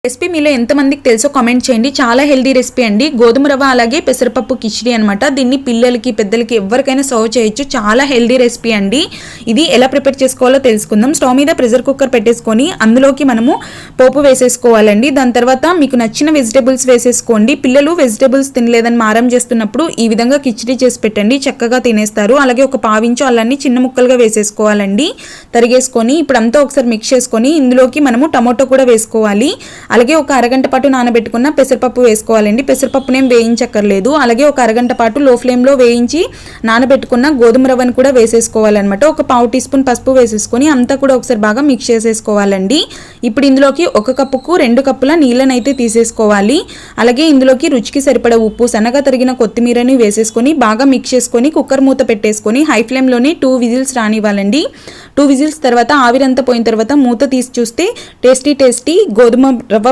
Recipe మీలో ఎంతమందికి తెలుసో కామెంట్ చేయండి. చాలా హెల్దీ రెసిపీ అండి. గోధుమ రవ్వ అలాగే పెసరపప్పు కిచిడి అనమాట. దీన్ని పిల్లలకి పెద్దలకి ఎవరికైనా సర్వ్ చేయొచ్చు. చాలా హెల్దీ రెసిపీ అండి. ఇది ఎలా ప్రిపేర్ చేసుకోవాలో తెలుసుకుందాం. స్టవ్ మీద ప్రెషర్ కుక్కర్ పెట్టేసుకొని అందులోకి మనము పోపు వేసేసుకోవాలండి. దాని తర్వాత మీకు నచ్చిన వెజిటేబుల్స్ వేసేసుకోండి. పిల్లలు వెజిటేబుల్స్ తినలేదని మారం చేస్తున్నప్పుడు ఈ విధంగా కిచిడి చేసి పెట్టండి, చక్కగా తినేస్తారు. అలాగే ఒక పావించు అల్లాన్ని చిన్న ముక్కలుగా వేసేసుకోవాలండి, తరిగేసుకొని. ఇప్పుడు అంతా ఒకసారి మిక్స్ చేసుకొని ఇందులోకి మనము టమాటో కూడా వేసుకోవాలి. అలాగే ఒక అరగంట పాటు నానబెట్టుకున్న పెసరపప్పు వేసుకోవాలండి. పెసరపప్పునేం వేయించక్కర్లేదు. అలాగే ఒక అరగంట పాటు లో ఫ్లేమ్లో వేయించి నానబెట్టుకున్న గోధుమ రవ్వను కూడా వేసేసుకోవాలన్నమాట. ఒక పావు టీ స్పూన్ పసుపు వేసేసుకొని అంతా కూడా ఒకసారి బాగా మిక్స్ చేసేసుకోవాలండి. ఇప్పుడు ఇందులోకి 1 కప్పుకు 2 కప్పుల నీళ్ళనైతే తీసేసుకోవాలి. అలాగే ఇందులోకి రుచికి సరిపడ ఉప్పు, సన్నగా తరిగిన కొత్తిమీరని వేసేసుకొని బాగా మిక్స్ చేసుకొని కుక్కర్ మూత పెట్టేసుకొని హై ఫ్లేమ్లోనే 2 విజిల్స్ రానివ్వాలండి. 2 విజిల్స్ తర్వాత ఆవిరంతా పోయిన తర్వాత మూత తీసి చూస్తే టేస్టీ గోధుమ రవ్వ